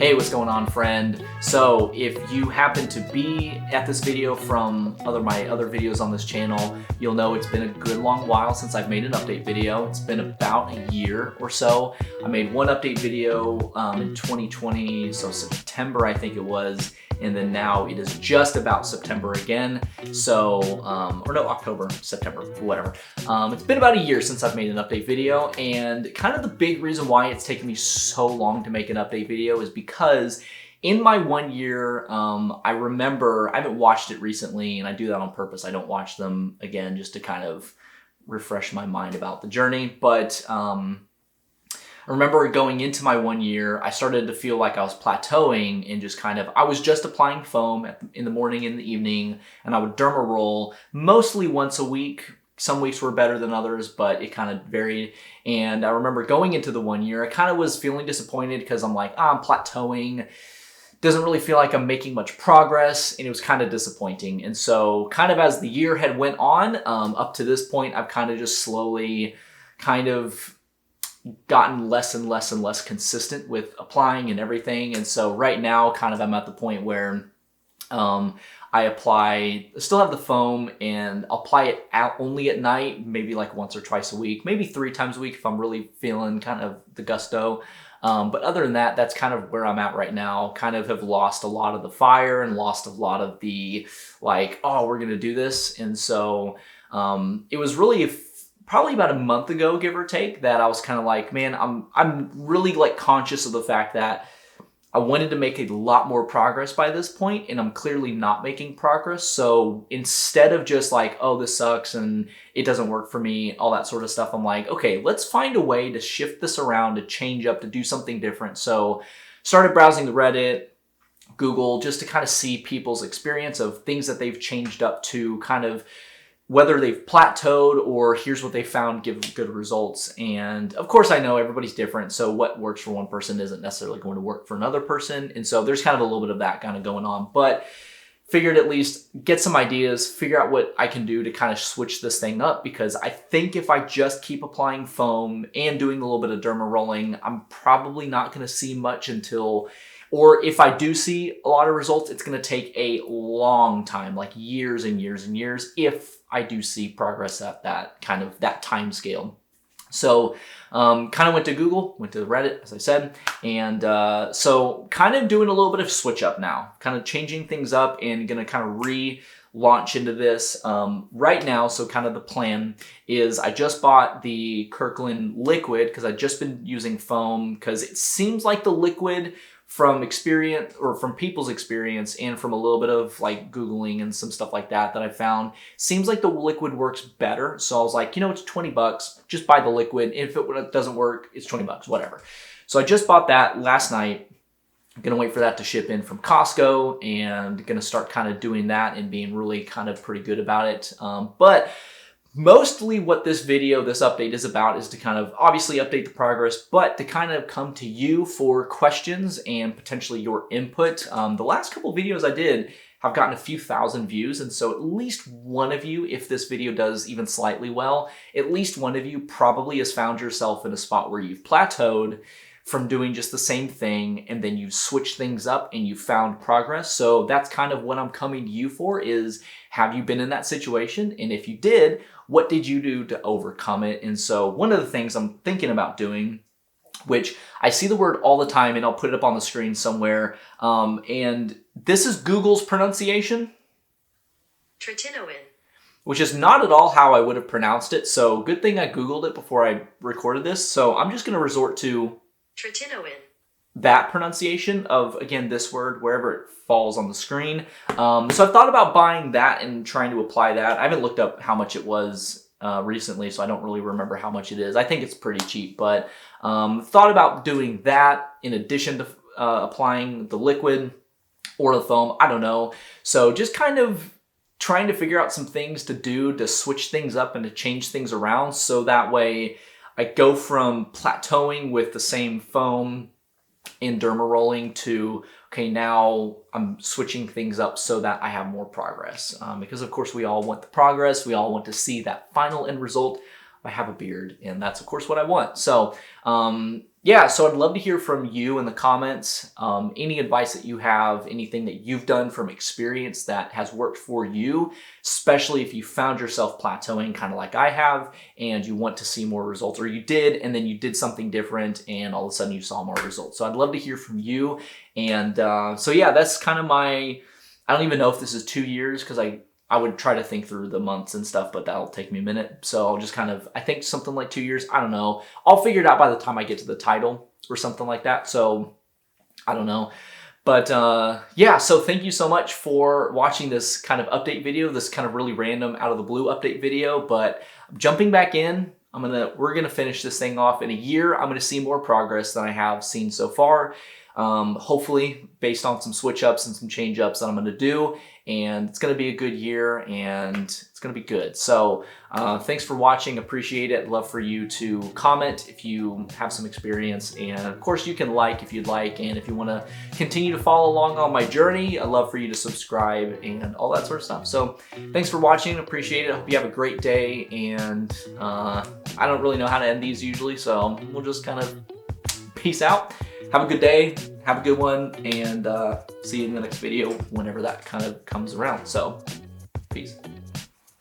Hey, what's going on, friend? So if you happen to be at this video from my other videos on this channel, you'll know it's been a good long while since I've made an update video. It's been about a year or so. I made one update video in 2020, so September I think it was, and then now it is just about September again. So, or no, October, September, whatever. It's been about a year since I've made an update video, and kind of the big reason why it's taken me so long to make an update video is because in my 1 year, I remember, I haven't watched it recently, and I do that on purpose. I don't watch them again just to kind of refresh my mind about the journey, but I remember going into my 1 year, I started to feel like I was plateauing and just kind of, I was just applying foam in the morning and the evening, and I would derma roll mostly once a week. Some weeks were better than others, but it kind of varied. And I remember going into the 1 year, I kind of was feeling disappointed because I'm like, I'm plateauing. Doesn't really feel like I'm making much progress, and it was kind of disappointing. And so kind of as the year had went on, up to this point, I've kind of just slowly kind of gotten less and less and less consistent with applying and everything. And so right now kind of I'm at the point where I still have the foam, and I'll apply it only at night, maybe like once or twice a week, maybe 3 times a week if I'm really feeling kind of the gusto. But other than that, that's kind of where I'm at right now. Kind of have lost a lot of the fire and lost a lot of the like, oh, we're gonna do this. And so it was really probably about a month ago, give or take, that I was kind of like, man, I'm really like conscious of the fact that I wanted to make a lot more progress by this point, and I'm clearly not making progress. So instead of just like, oh, this sucks and it doesn't work for me, all that sort of stuff, I'm like, okay, let's find a way to shift this around, to change up, to do something different. So started browsing the Reddit, Google, just to kind of see people's experience of things that they've changed up to, kind of whether they've plateaued or here's what they found give good results. And of course, I know everybody's different, so what works for one person isn't necessarily going to work for another person. And so there's kind of a little bit of that kind of going on, but figured at least get some ideas, figure out what I can do to kind of switch this thing up, because I think if I just keep applying foam and doing a little bit of derma rolling, I'm probably not going to see much until, or if I do see a lot of results, it's going to take a long time, like years and years and years, if I do see progress at that kind of that time scale. So kind of went to Google, went to Reddit, as I said, and so kind of doing a little bit of switch up now, kind of changing things up and going to kind of relaunch into this right now. So kind of the plan is I just bought the Kirkland Liquid because I've just been using foam, because it seems like the liquid, from experience, or from people's experience, and from a little bit of like Googling and some stuff like that I found, seems like the liquid works better. So I was like, you know, it's $20, just buy the liquid. If it doesn't work, it's $20, whatever. So I just bought that last night. I'm gonna wait for that to ship in from Costco, and gonna start kind of doing that and being really kind of pretty good about it. But mostly what this video, this update is about is to kind of obviously update the progress, but to kind of come to you for questions and potentially your input. The last couple of videos I did have gotten a few thousand views, and so at least one of you, if this video does even slightly well, at least one of you probably has found yourself in a spot where you've plateaued from doing just the same thing, and then you've switched things up and you found progress. So that's kind of what I'm coming to you for, is have you been in that situation? And if you did, what did you do to overcome it? And so one of the things I'm thinking about doing, which I see the word all the time, and I'll put it up on the screen somewhere, and this is Google's pronunciation. Tretinoin. Which is not at all how I would have pronounced it. So good thing I Googled it before I recorded this. So I'm just gonna resort to tretinoin, that pronunciation of, again, this word, wherever it falls on the screen. So I've thought about buying that and trying to apply that. I haven't looked up how much it was recently, so I don't really remember how much it is. I think it's pretty cheap, but thought about doing that in addition to applying the liquid or the foam. I don't know. So just kind of trying to figure out some things to do to switch things up and to change things around, so that way I go from plateauing with the same foam in derma rolling to, okay, now I'm switching things up so that I have more progress. Because of course we all want the progress. We all want to see that final end result. I have a beard, and that's of course what I want. So yeah, so I'd love to hear from you in the comments. Any advice that you have, anything that you've done from experience that has worked for you, especially if you found yourself plateauing kind of like I have and you want to see more results, or you did and then you did something different and all of a sudden you saw more results. So I'd love to hear from you. And so yeah, that's kind of I don't even know if this is 2 years, because I would try to think through the months and stuff, but that'll take me a minute. So I'll just I think something like 2 years. I don't know. I'll figure it out by the time I get to the title or something like that. So I don't know. But yeah, so thank you so much for watching this kind of update video, this kind of really random out of the blue update video. But jumping back in, we're gonna finish this thing off in a year. I'm gonna see more progress than I have seen so far. Hopefully based on some switch ups and some change ups that I'm going to do, and it's going to be a good year and it's going to be good. So thanks for watching. Appreciate it. Love for you to comment if you have some experience, and of course you can like if you'd like, and if you want to continue to follow along on my journey, I'd love for you to subscribe and all that sort of stuff. So thanks for watching. Appreciate it. Hope you have a great day, and I don't really know how to end these usually, so we'll just kind of peace out. Have a good day, have a good one, and see you in the next video whenever that kind of comes around. So, peace.